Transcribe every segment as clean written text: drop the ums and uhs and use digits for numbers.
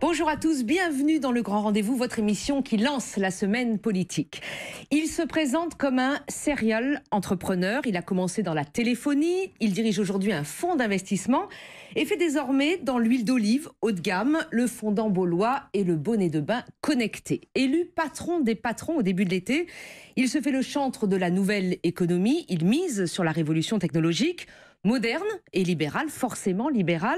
Bonjour à tous, bienvenue dans Le Grand Rendez-vous, votre émission qui lance la semaine politique. Il se présente comme un serial entrepreneur. Il a commencé dans la téléphonie, il dirige aujourd'hui un fonds d'investissement et fait désormais dans l'huile d'olive haut de gamme, le fondant baulois et le bonnet de bain connecté. Élu patron des patrons au début de l'été, il se fait le chantre de la nouvelle économie. Il mise sur la révolution technologique. Moderne et libéral, forcément libéral,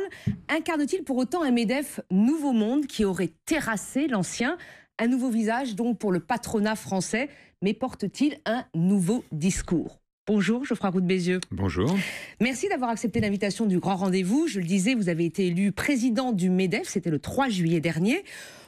incarne-t-il pour autant un MEDEF nouveau monde qui aurait terrassé l'ancien? Un nouveau visage donc pour le patronat français, mais porte-t-il un nouveau discours? Bonjour Geoffroy Roux de Bézieux. Bonjour. Merci d'avoir accepté l'invitation du Grand Rendez-vous. Je le disais, vous avez été élu président du MEDEF, c'était le 3 juillet dernier.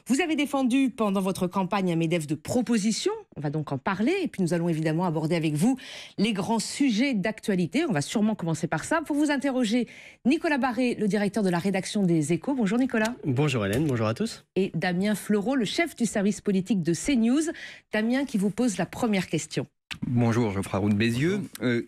Vous avez défendu pendant votre campagne un MEDEF de proposition. On va donc en parler et puis nous allons évidemment aborder avec vous les grands sujets d'actualité. On va sûrement commencer par ça. Pour vous interroger, Nicolas Barré, le directeur de la rédaction des Échos. Bonjour Nicolas. Bonjour Hélène, bonjour à tous. Et Damien Fleureau, le chef du service politique de CNews. Damien qui vous pose la première question. Bonjour Geoffroy Roux de Bézieux.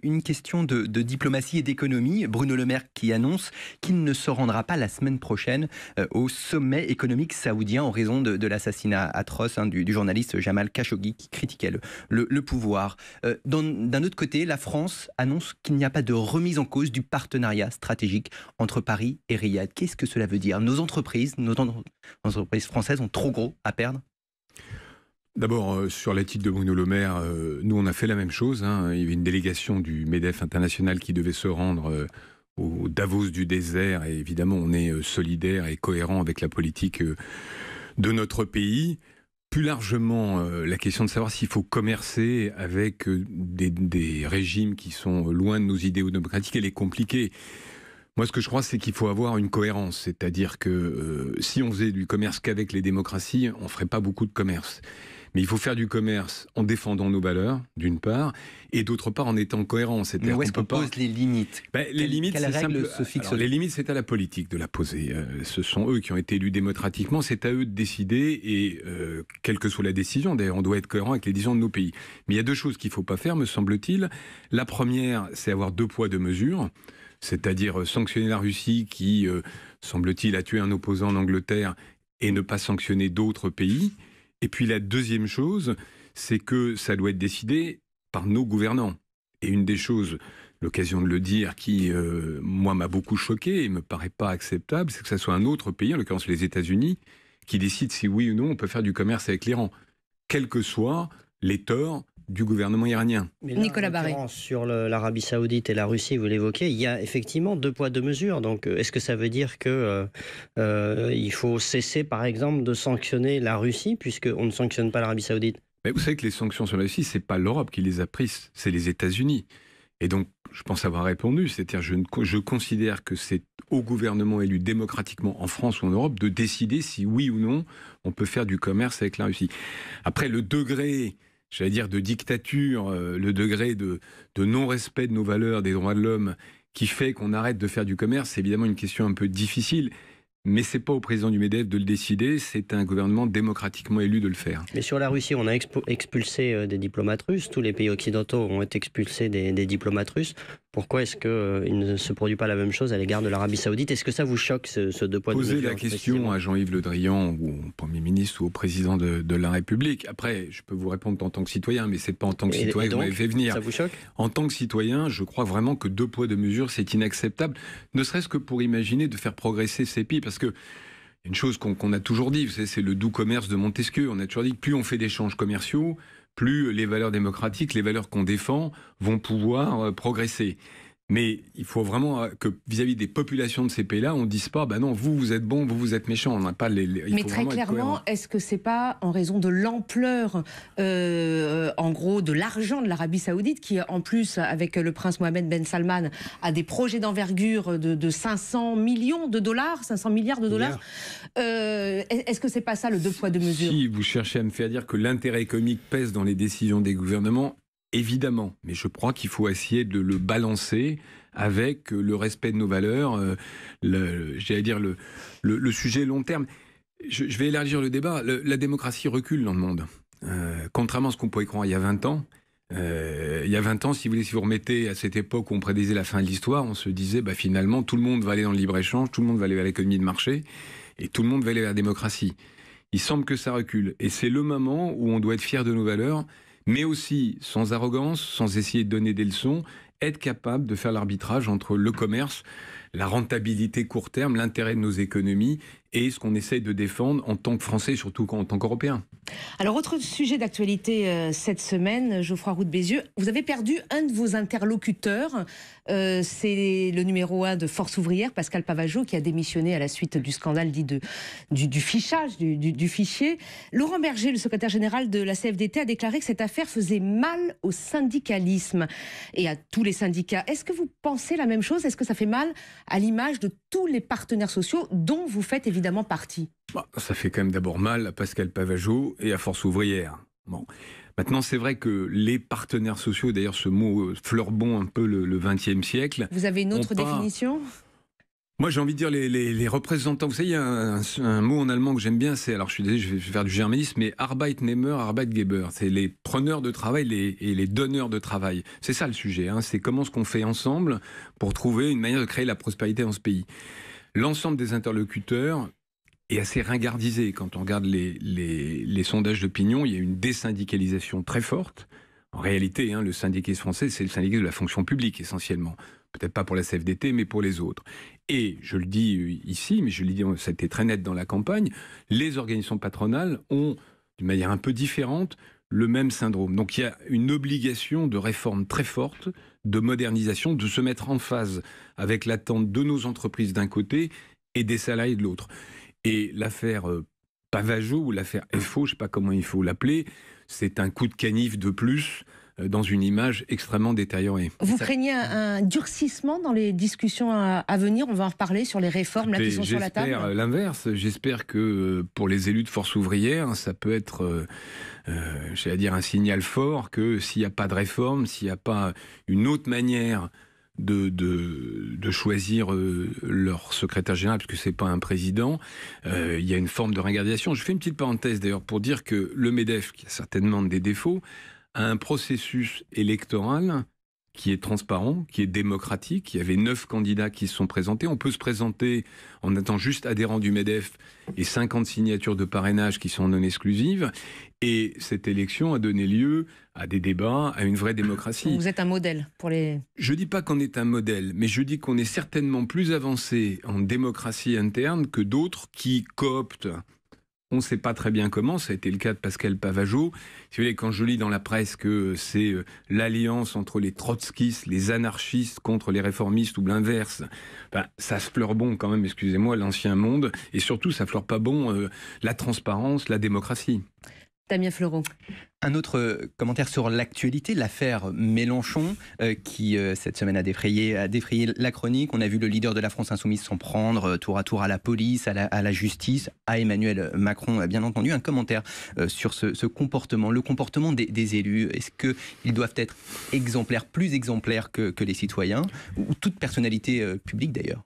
Une question de diplomatie et d'économie. Bruno Le Maire qui annonce qu'il ne se rendra pas la semaine prochaine au sommet économique saoudien en raison de l'assassinat atroce du journaliste Jamal Khashoggi qui critiquait le pouvoir. D'un autre côté, la France annonce qu'il n'y a pas de remise en cause du partenariat stratégique entre Paris et Riyad. Qu'est-ce que cela veut dire? Nos entreprises françaises ont trop gros à perdre? D'abord, sur l'éthique de Bruno Le Maire, nous on a fait la même chose. Il y avait une délégation du MEDEF international qui devait se rendre au Davos du désert. Et évidemment, on est solidaire et cohérent avec la politique de notre pays. Plus largement, la question de savoir s'il faut commercer avec des régimes qui sont loin de nos idéaux démocratiques, elle est compliquée. Moi, ce que je crois, c'est qu'il faut avoir une cohérence. C'est-à-dire que si on faisait du commerce qu'avec les démocraties, on ne ferait pas beaucoup de commerce. Mais il faut faire du commerce en défendant nos valeurs, d'une part, et d'autre part en étant cohérent. Mais où est-ce qu'on pose les limites? Les limites, c'est simple. Se fixe? Alors, les limites, c'est à la politique de la poser. Ce sont eux qui ont été élus démocratiquement. C'est à eux de décider. Et quelle que soit la décision, d'ailleurs, on doit être cohérent avec les décisions de nos pays. Mais il y a deux choses qu'il ne faut pas faire, me semble-t-il. La première, c'est avoir deux poids, deux mesures. C'est-à-dire sanctionner la Russie qui, semble-t-il, a tué un opposant en Angleterre et ne pas sanctionner d'autres pays. Et puis la deuxième chose, c'est que ça doit être décidé par nos gouvernants. Et une des choses, l'occasion de le dire, qui, moi, m'a beaucoup choqué et ne me paraît pas acceptable, c'est que ce soit un autre pays, en l'occurrence les États-Unis, qui décide si oui ou non on peut faire du commerce avec l'Iran, quels que soient les torts du gouvernement iranien. Mais là, Nicolas Barré. Sur l'Arabie Saoudite et la Russie, vous l'évoquez, il y a effectivement deux poids, deux mesures. Donc, est-ce que ça veut dire que il faut cesser, par exemple, de sanctionner la Russie, puisqu'on ne sanctionne pas l'Arabie Saoudite? Mais vous savez que les sanctions sur la Russie, c'est pas l'Europe qui les a prises, c'est les États-Unis. Et donc, je pense avoir répondu, c'est-à-dire je considère que c'est au gouvernement élu démocratiquement en France ou en Europe de décider si oui ou non on peut faire du commerce avec la Russie. Après, le degré, j'allais dire, de dictature, le degré de non-respect de nos valeurs, des droits de l'homme, qui fait qu'on arrête de faire du commerce, c'est évidemment une question un peu difficile. Mais ce n'est pas au président du MEDEF de le décider, c'est un gouvernement démocratiquement élu de le faire. Mais sur la Russie, on a expulsé des diplomates russes. Tous les pays occidentaux ont expulsé des diplomates russes. Pourquoi est-ce qu'il ne se produit pas la même chose à l'égard de l'Arabie Saoudite? Est-ce que ça vous choque, ce deux poids deux mesures? Posez la question à Jean-Yves Le Drian, ou au Premier ministre, ou au Président de la République. Après, je peux vous répondre en tant que citoyen, mais ce n'est pas en tant que citoyen que vous m'avez fait venir. Ça vous choque? En tant que citoyen, je crois vraiment que deux poids deux mesures, c'est inacceptable. Ne serait-ce que pour imaginer de faire progresser ces pays. Parce que une chose qu'on a toujours dit, c'est le doux commerce de Montesquieu. On a toujours dit que plus on fait d'échanges commerciaux, plus les valeurs démocratiques, les valeurs qu'on défend, vont pouvoir progresser. Mais il faut vraiment que vis-à-vis des populations de ces pays-là, on ne dise pas, non, vous êtes bon, vous êtes méchant. On n'a pas Mais très clairement, est-ce que c'est pas en raison de l'ampleur, en gros, de l'argent de l'Arabie Saoudite, qui en plus, avec le prince Mohammed Ben Salman, a des projets d'envergure de 500 millions de dollars, 500 milliards de dollars. Est-ce que c'est pas ça le deux poids deux mesures? Si vous cherchez à me faire dire que l'intérêt économique pèse dans les décisions des gouvernements, évidemment, mais je crois qu'il faut essayer de le balancer avec le respect de nos valeurs, j'allais dire le sujet long terme. Je vais élargir le débat. La démocratie recule dans le monde. Contrairement à ce qu'on pouvait croire il y a 20 ans, il y a 20 ans, si vous remettez à cette époque où on prédisait la fin de l'histoire, on se disait finalement tout le monde va aller dans le libre-échange, tout le monde va aller vers l'économie de marché. Et tout le monde va aller vers la démocratie. Il semble que ça recule. Et c'est le moment où on doit être fier de nos valeurs, mais aussi, sans arrogance, sans essayer de donner des leçons, être capable de faire l'arbitrage entre le commerce, la rentabilité court terme, l'intérêt de nos économies et ce qu'on essaye de défendre en tant que Français, surtout en tant qu'Européens. Alors, autre sujet d'actualité cette semaine, Geoffroy Roux de Bézieux, vous avez perdu un de vos interlocuteurs. C'est le numéro 1 de Force ouvrière, Pascal Pavageau, qui a démissionné à la suite du scandale dit du fichage, du fichier. Laurent Berger, le secrétaire général de la CFDT, a déclaré que cette affaire faisait mal au syndicalisme et à tous les syndicats. Est-ce que vous pensez la même chose? Est-ce que ça fait mal à l'image de tous les partenaires sociaux dont vous faites évidemment partie? Ça fait quand même d'abord mal à Pascal Pavageau et à Force ouvrière. Bon. Maintenant, c'est vrai que les partenaires sociaux, d'ailleurs ce mot fleurbon un peu le XXe siècle... Vous avez une autre définition? Moi, j'ai envie de dire les représentants. Vous savez, il y a un mot en allemand que j'aime bien, c'est, alors je suis désolé, je vais faire du germanisme, mais Arbeitnehmer, Arbeitgeber. C'est les preneurs de travail et les donneurs de travail. C'est ça le sujet, hein. C'est comment ce qu'on fait ensemble pour trouver une manière de créer la prospérité dans ce pays. L'ensemble des interlocuteurs est assez ringardisé. Quand on regarde les sondages d'opinion, il y a une désyndicalisation très forte. En réalité, le syndicalisme français, c'est le syndicalisme de la fonction publique essentiellement. Peut-être pas pour la CFDT, mais pour les autres. Et je le dis ici, mais je le dis, ça a été très net dans la campagne, les organisations patronales ont, d'une manière un peu différente, le même syndrome. Donc il y a une obligation de réforme très forte, de modernisation, de se mettre en phase avec l'attente de nos entreprises d'un côté et des salariés de l'autre. Et l'affaire Pavageau ou l'affaire FO, je ne sais pas comment il faut l'appeler, c'est un coup de canif de plus dans une image extrêmement détériorée. Vous craignez un durcissement dans les discussions à venir? On va en reparler sur les réformes là, qui sont sur la table. J'espère l'inverse. J'espère que pour les élus de Force ouvrière, ça peut être j'allais dire un signal fort que s'il n'y a pas de réforme, s'il n'y a pas une autre manière de choisir leur secrétaire général, puisque ce n'est pas un président, il y a une forme de ringardisation. Je fais une petite parenthèse d'ailleurs pour dire que le MEDEF, qui a certainement des défauts, a un processus électoral qui est transparent, qui est démocratique. Il y avait 9 candidats qui se sont présentés. On peut se présenter en étant juste adhérent du MEDEF et 50 signatures de parrainage qui sont non exclusives. Et cette élection a donné lieu à des débats, à une vraie démocratie. Vous êtes un modèle pour les... Je ne dis pas qu'on est un modèle, mais je dis qu'on est certainement plus avancé en démocratie interne que d'autres qui cooptent. On ne sait pas très bien comment, ça a été le cas de Pascal Pavageau. Si vous voulez, quand je lis dans la presse que c'est l'alliance entre les trotskistes, les anarchistes contre les réformistes ou l'inverse, ça se fleure bon quand même, excusez-moi, l'ancien monde. Et surtout, ça fleure pas bon la transparence, la démocratie. Damien Fleureau. Un autre commentaire sur l'actualité, l'affaire Mélenchon, qui cette semaine a défrayé la chronique. On a vu le leader de la France Insoumise s'en prendre tour à tour à la police, à la justice, à Emmanuel Macron, bien entendu. Un commentaire sur ce comportement, le comportement des élus. Est-ce qu'ils doivent être exemplaires, plus exemplaires que les citoyens, ou toute personnalité publique d'ailleurs?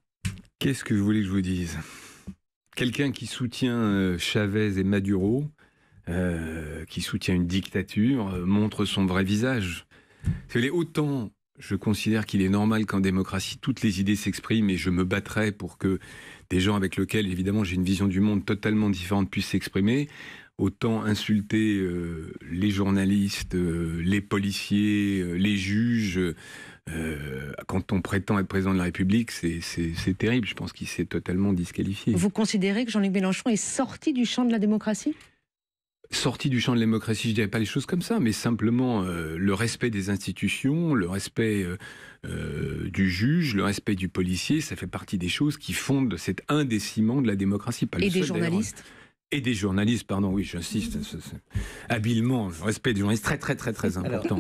Qu'est-ce que vous voulez que je vous dise? Quelqu'un qui soutient Chavez et Maduro, qui soutient une dictature, montre son vrai visage. Autant je considère qu'il est normal qu'en démocratie, toutes les idées s'expriment et je me battrai pour que des gens avec lesquels, évidemment, j'ai une vision du monde totalement différente puissent s'exprimer, autant insulter les journalistes, les policiers, les juges... quand on prétend être président de la République, c'est terrible. Je pense qu'il s'est totalement disqualifié. Vous considérez que Jean-Luc Mélenchon est sorti du champ de la démocratie ? Sorti du champ de la démocratie, je ne dirais pas les choses comme ça, mais simplement le respect des institutions, le respect du juge, le respect du policier, ça fait partie des choses qui fondent, c'est un des ciments de la démocratie. Pas et le seul, des journalistes Et des journalistes, pardon, oui, j'insiste, habilement, le respect des journalistes, très très très très important.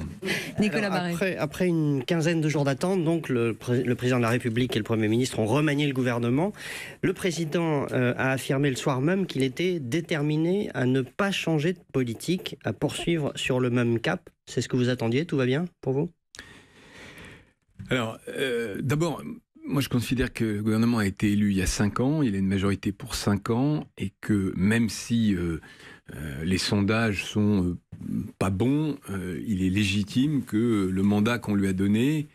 Nicolas Barret. Après une quinzaine de jours d'attente, donc le président de la République et le Premier ministre ont remanié le gouvernement. Le président a affirmé le soir même qu'il était déterminé à ne pas changer de politique, à poursuivre sur le même cap. C'est ce que vous attendiez? Tout va bien pour vous? Alors, d'abord... Moi, je considère que le gouvernement a été élu il y a 5 ans, il a une majorité pour 5 ans, et que même si les sondages sont pas bons, il est légitime que le mandat qu'on lui a donné,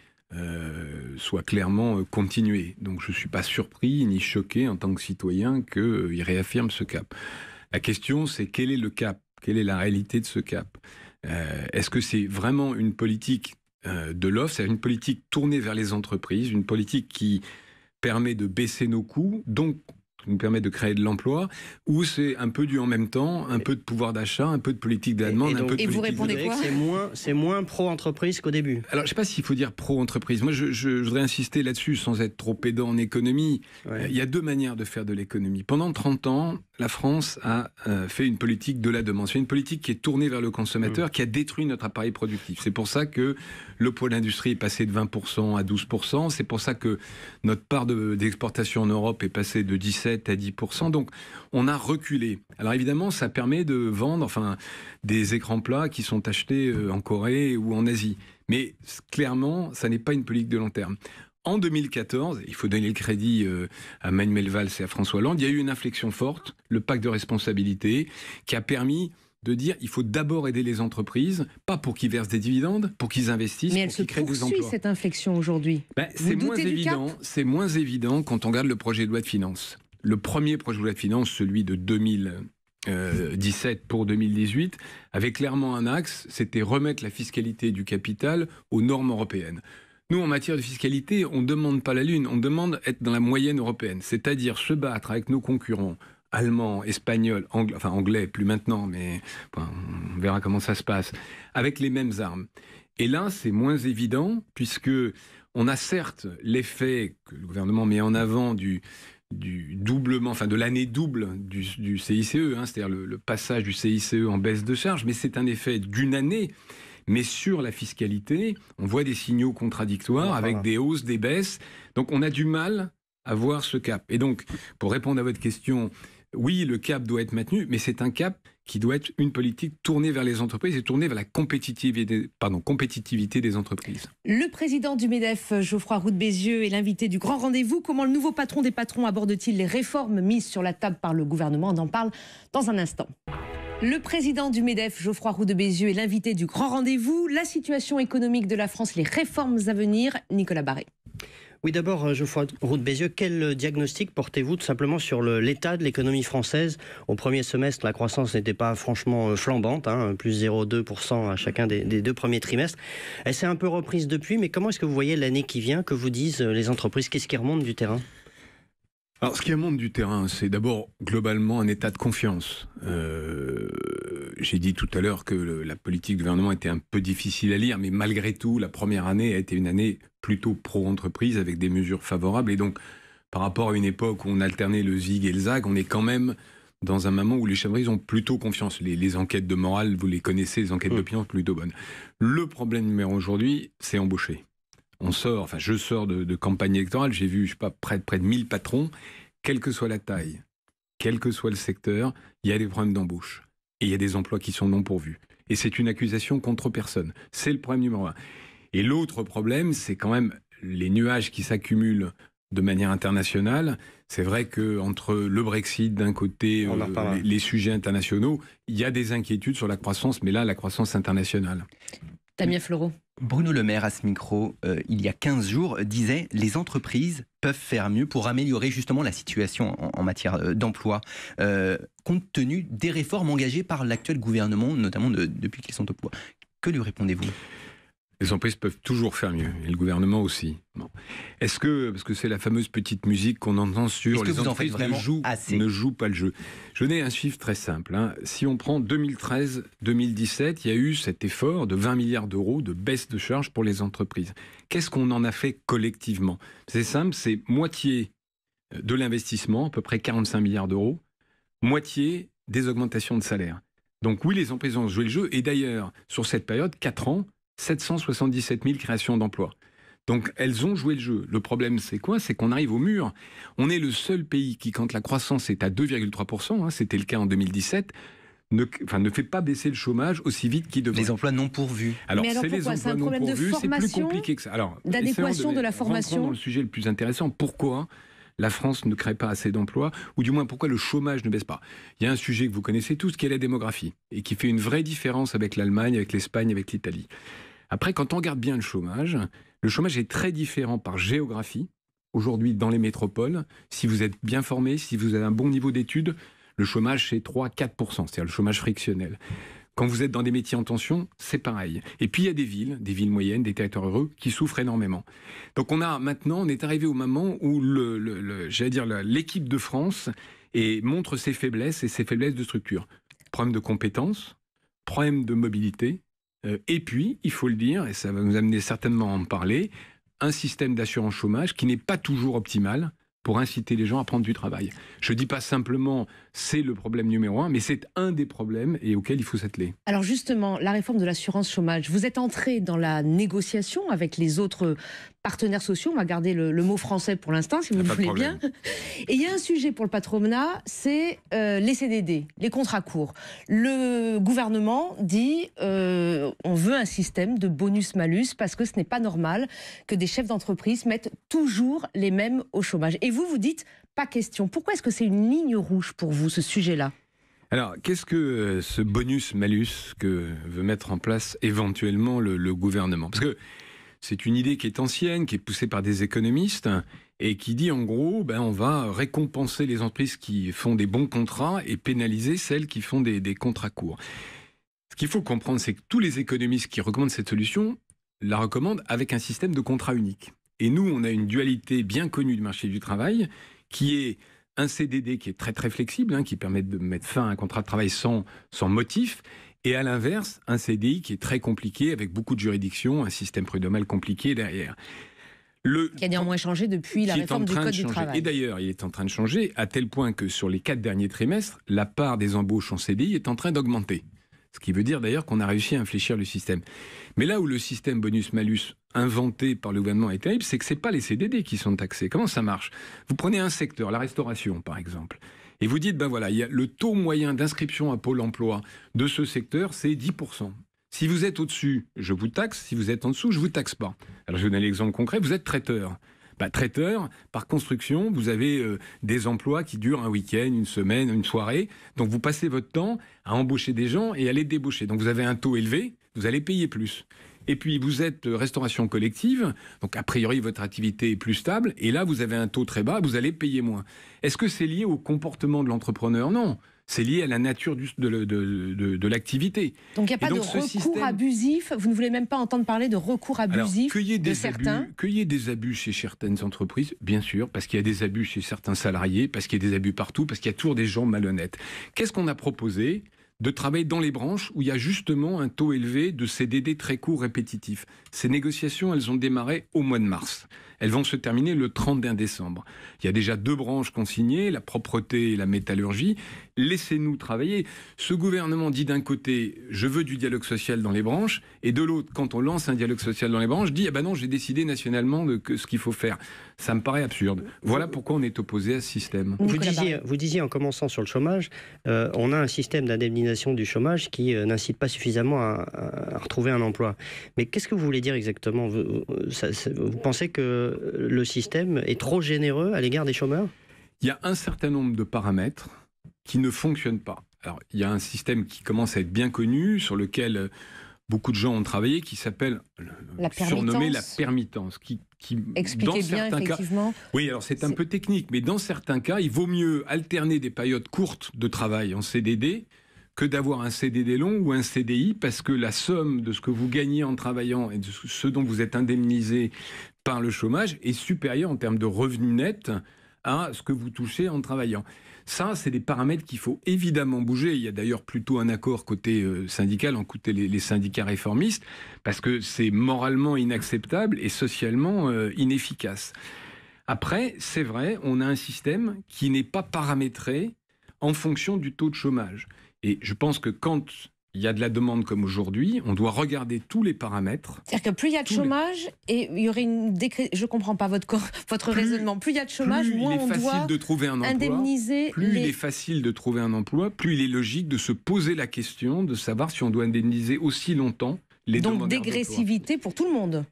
soit clairement continué. Donc je ne suis pas surpris ni choqué en tant que citoyen qu'il réaffirme ce cap. La question, c'est quel est le cap? Quelle est la réalité de ce cap? Est-ce que c'est vraiment une politique de l'offre, c'est une politique tournée vers les entreprises, une politique qui permet de baisser nos coûts, donc qui nous permet de créer de l'emploi, ou c'est un peu du en même temps, un peu de pouvoir d'achat, un peu de politique de la demande, un peu de et politique vous répondez de... quoi? C'est moins pro-entreprise qu'au début. Alors, je ne sais pas s'il faut dire pro-entreprise. Moi, je voudrais insister là-dessus, sans être trop pédant en économie. Ouais. Il y a deux manières de faire de l'économie. Pendant 30 ans, la France a fait une politique de la demande. C'est une politique qui est tournée vers le consommateur, qui a détruit notre appareil productif. C'est pour ça que le poids de l'industrie est passé de 20% à 12%. C'est pour ça que notre part d'exportation en Europe est passée de 17 à 10%. Donc, on a reculé. Alors, évidemment, ça permet de vendre des écrans plats qui sont achetés en Corée ou en Asie. Mais clairement, ça n'est pas une politique de long terme. En 2014, il faut donner le crédit à Manuel Valls et à François Hollande, il y a eu une inflexion forte, le pacte de responsabilité, qui a permis de dire il faut d'abord aider les entreprises, pas pour qu'ils versent des dividendes, pour qu'ils investissent, Mais elle pour se qu'ils créent des poursuit, emplois. cette inflexion aujourd'hui. C'est moins évident quand on regarde le projet de loi de finances. Le premier projet de loi de finances, celui de 2017 pour 2018, avait clairement un axe, c'était remettre la fiscalité du capital aux normes européennes. Nous, en matière de fiscalité, on ne demande pas la lune, on demande être dans la moyenne européenne, c'est-à-dire se battre avec nos concurrents allemands, espagnols, anglais, plus maintenant, mais on verra comment ça se passe, avec les mêmes armes. Et là, c'est moins évident, puisque on a certes l'effet que le gouvernement met en avant du doublement, de l'année double du CICE, c'est-à-dire le passage du CICE en baisse de charge, mais c'est un effet d'une année. Mais sur la fiscalité, on voit des signaux contradictoires avec des hausses, des baisses. Donc on a du mal à voir ce cap. Et donc, pour répondre à votre question, oui, le cap doit être maintenu, mais c'est un cap qui doit être une politique tournée vers les entreprises et tournée vers la compétitivité des entreprises. Le président du MEDEF, Geoffroy Roux de Bézieux, est l'invité du grand rendez-vous. Comment le nouveau patron des patrons aborde-t-il les réformes mises sur la table par le gouvernement? On en parle dans un instant. Le président du MEDEF, Geoffroy Roux de Bézieux, est l'invité du grand rendez-vous. La situation économique de la France, les réformes à venir, Nicolas Barré. Oui, d'abord, Geoffroy Roux de Bézieux, quel diagnostic portez-vous tout simplement sur l'état de l'économie française? Au premier semestre, la croissance n'était pas franchement flambante, plus 0,2% à chacun des deux premiers trimestres. Elle s'est un peu reprise depuis, mais comment est-ce que vous voyez l'année qui vient? Que vous disent les entreprises? Qu'est-ce qui remonte du terrain? Alors, ce qui remonte du terrain, c'est d'abord globalement un état de confiance. J'ai dit tout à l'heure que la politique du gouvernement était un peu difficile à lire, mais malgré tout, la première année a été une année plutôt pro-entreprise avec des mesures favorables. Et donc, par rapport à une époque où on alternait le zig et le zag, on est quand même dans un moment où les chefs ont plutôt confiance. Les enquêtes de morale, vous les connaissez, les enquêtes d'opinion sont plutôt bonnes. Le problème numéro aujourd'hui, c'est embaucher. Je sors de campagne électorale, j'ai vu, près de 1000 patrons, quelle que soit la taille, quel que soit le secteur, il y a des problèmes d'embauche. Et il y a des emplois qui sont non pourvus. Et c'est une accusation contre personne. C'est le problème numéro un. Et l'autre problème, c'est quand même les nuages qui s'accumulent de manière internationale. C'est vrai qu'entre le Brexit d'un côté, les sujets internationaux, il y a des inquiétudes sur la croissance, mais là, la croissance internationale. Damien Fleureau. Bruno Le Maire, à ce micro, il y a 15 jours, disait « Les entreprises peuvent faire mieux pour améliorer justement la situation en matière d'emploi, compte tenu des réformes engagées par l'actuel gouvernement, notamment depuis qu'ils sont au pouvoir. » Que lui répondez-vous ? Les entreprises peuvent toujours faire mieux, et le gouvernement aussi. Bon. Est-ce que, parce que c'est la fameuse petite musique qu'on entend sur les entreprises ne jouent pas le jeu. Je donne un chiffre très simple. Si on prend 2013-2017, il y a eu cet effort de 20 milliards d'euros de baisse de charges pour les entreprises. Qu'est-ce qu'on en a fait collectivement? C'est simple, c'est moitié de l'investissement, à peu près 45 milliards d'euros, moitié des augmentations de salaire. Donc oui, les entreprises ont joué le jeu, et d'ailleurs, sur cette période, 4 ans, 777 000 créations d'emplois. Donc elles ont joué le jeu. Le problème, c'est quoi? C'est qu'on arrive au mur. On est le seul pays qui, quand la croissance est à 2,3%, c'était le cas en 2017, ne fait pas baisser le chômage aussi vite qu'il devrait. Les emplois non pourvus. Alors, mais alors pourquoi? C'est un problème de formation, c'est plus compliqué que ça. D'adéquation de la formation. Rentrons dans le sujet le plus intéressant. Pourquoi la France ne crée pas assez d'emplois, ou du moins pourquoi le chômage ne baisse pas? Il y a un sujet que vous connaissez tous, qui est la démographie, et qui fait une vraie différence avec l'Allemagne, avec l'Espagne, avec l'Italie. Après, quand on regarde bien le chômage est très différent par géographie. Aujourd'hui, dans les métropoles, si vous êtes bien formé, si vous avez un bon niveau d'études, le chômage, c'est 3-4%, c'est-à-dire le chômage frictionnel. Quand vous êtes dans des métiers en tension, c'est pareil. Et puis, il y a des villes moyennes, des territoires ruraux, qui souffrent énormément. Donc, on est arrivé au moment où l'équipe de France montre ses faiblesses et ses faiblesses de structure. Problème de compétences, problème de mobilité, et puis, il faut le dire, et ça va nous amener certainement à en parler, un système d'assurance chômage qui n'est pas toujours optimal pour inciter les gens à prendre du travail. Je ne dis pas simplement c'est le problème numéro 1, mais c'est un des problèmes et auquel il faut s'atteler. Alors justement, la réforme de l'assurance chômage, vous êtes entré dans la négociation avec les autres partenaires sociaux, on va garder le mot français pour l'instant, si vous le voulez bien. Et il y a un sujet pour le patronat, c'est les CDD, les contrats courts. Le gouvernement dit on veut un système de bonus-malus parce que ce n'est pas normal que des chefs d'entreprise mettent toujours les mêmes au chômage. Et vous dites pas question. Pourquoi est-ce que c'est une ligne rouge pour vous, ce sujet-là ? Alors, qu'est-ce que ce bonus-malus que veut mettre en place éventuellement le gouvernement ? Parce que c'est une idée qui est ancienne, qui est poussée par des économistes et qui dit en gros, on va récompenser les entreprises qui font des bons contrats et pénaliser celles qui font des contrats courts. Ce qu'il faut comprendre, c'est que tous les économistes qui recommandent cette solution la recommandent avec un système de contrat unique. Et nous, on a une dualité bien connue du marché du travail qui est un CDD qui est très très flexible, qui permet de mettre fin à un contrat de travail sans motif, et à l'inverse, un CDI qui est très compliqué, avec beaucoup de juridictions, un système prud'homal compliqué derrière. Qui a néanmoins changé depuis la réforme du Code du travail. Et d'ailleurs, il est en train de changer à tel point que sur les 4 derniers trimestres, la part des embauches en CDI est en train d'augmenter. Ce qui veut dire d'ailleurs qu'on a réussi à infléchir le système. Mais là où le système bonus-malus inventé par le gouvernement est terrible, c'est que ce n'est pas les CDD qui sont taxés. Comment ça marche ? Vous prenez un secteur, la restauration par exemple, et vous dites, il y a le taux moyen d'inscription à Pôle emploi de ce secteur, c'est 10%. Si vous êtes au-dessus, je vous taxe. Si vous êtes en dessous, je ne vous taxe pas. Alors je vais vous donner l'exemple concret. Vous êtes traiteur. Traiteur, par construction, vous avez des emplois qui durent un week-end, une semaine, une soirée. Donc vous passez votre temps à embaucher des gens et à les débaucher. Donc vous avez un taux élevé, vous allez payer plus. Et puis vous êtes restauration collective, donc a priori votre activité est plus stable. Et là vous avez un taux très bas, vous allez payer moins. Est-ce que c'est lié au comportement de l'entrepreneur ? Non. C'est lié à la nature de l'activité. Donc il n'y a pas de recours abusif. Vous ne voulez même pas entendre parler de recours abusif de certains ? Qu'il y ait des abus chez certaines entreprises, bien sûr, parce qu'il y a des abus chez certains salariés, parce qu'il y a des abus partout, parce qu'il y a toujours des gens malhonnêtes. Qu'est-ce qu'on a proposé ? De travailler dans les branches où il y a justement un taux élevé de CDD très courts répétitifs. Ces négociations, elles ont démarré au mois de mars. Elles vont se terminer le 31 décembre. Il y a déjà 2 branches qui ont signé, la propreté et la métallurgie. Laissez-nous travailler. Ce gouvernement dit d'un côté, je veux du dialogue social dans les branches, et de l'autre, quand on lance un dialogue social dans les branches, dit, non, j'ai décidé nationalement de ce qu'il faut faire. Ça me paraît absurde. Voilà pourquoi on est opposé à ce système. Vous disiez en commençant sur le chômage, on a un système d'indemnisation du chômage qui n'incite pas suffisamment à retrouver un emploi. Mais qu'est-ce que vous voulez dire exactement ? Vous pensez que le système est trop généreux à l'égard des chômeurs ? Il y a un certain nombre de paramètres qui ne fonctionnent pas. Alors, il y a un système qui commence à être bien connu, sur lequel beaucoup de gens ont travaillé, qui s'appelle surnommé la permittance. Expliquez bien, effectivement. Oui, alors c'est un peu technique, mais dans certains cas, il vaut mieux alterner des périodes courtes de travail en CDD que d'avoir un CDD long ou un CDI, parce que la somme de ce que vous gagnez en travaillant et de ce dont vous êtes indemnisé par le chômage est supérieure en termes de revenus nets à ce que vous touchez en travaillant. Ça, c'est des paramètres qu'il faut évidemment bouger. Il y a d'ailleurs plutôt un accord côté syndical, en côté les syndicats réformistes, parce que c'est moralement inacceptable et socialement inefficace. Après, c'est vrai, on a un système qui n'est pas paramétré en fonction du taux de chômage. Et je pense que quand il y a de la demande comme aujourd'hui, on doit regarder tous les paramètres. C'est-à-dire que plus il y a de chômage, et il y aurait je ne comprends pas votre raisonnement, plus il y a de chômage, moins on doit indemniser. Plus il est facile de trouver un emploi, plus il est logique de se poser la question de savoir si on doit indemniser aussi longtemps les demandeurs d'emploi. Donc dégressivité pour tout le monde.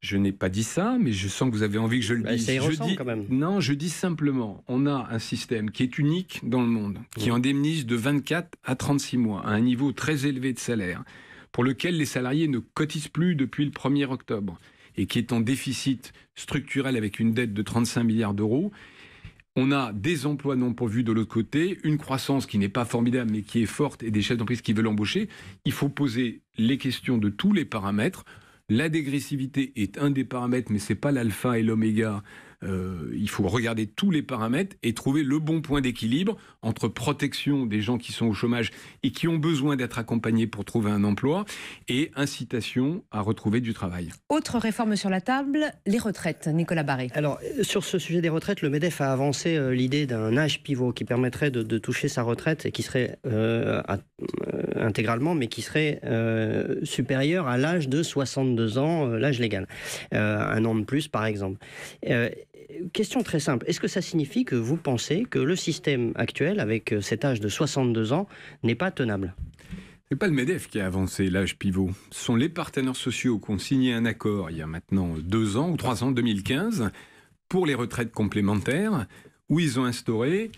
Je n'ai pas dit ça, mais je sens que vous avez envie que je le dise. Ça y ressemble quand même. Non, je dis simplement, on a un système qui est unique dans le monde, qui indemnise de 24 à 36 mois, à un niveau très élevé de salaire, pour lequel les salariés ne cotisent plus depuis le 1er octobre et qui est en déficit structurel avec une dette de 35 milliards d'euros. On a des emplois non pourvus de l'autre côté, une croissance qui n'est pas formidable mais qui est forte et des chefs d'entreprise qui veulent embaucher. Il faut poser les questions de tous les paramètres. La dégressivité est un des paramètres, mais ce n'est pas l'alpha et l'oméga. Il faut regarder tous les paramètres et trouver le bon point d'équilibre entre protection des gens qui sont au chômage et qui ont besoin d'être accompagnés pour trouver un emploi et incitation à retrouver du travail. Autre réforme sur la table, les retraites. Nicolas Barré. Alors, sur ce sujet des retraites, le MEDEF a avancé l'idée d'un âge pivot qui permettrait de toucher sa retraite et qui serait intégralement, mais qui serait supérieur à l'âge de 62 ans, l'âge légal. Un an de plus, par exemple. Question très simple. Est-ce que ça signifie que vous pensez que le système actuel, avec cet âge de 62 ans, n'est pas tenable ? Ce n'est pas le MEDEF qui a avancé l'âge pivot. Ce sont les partenaires sociaux qui ont signé un accord il y a maintenant 2 ans ou 3 ans, 2015, pour les retraites complémentaires, où ils ont instauré,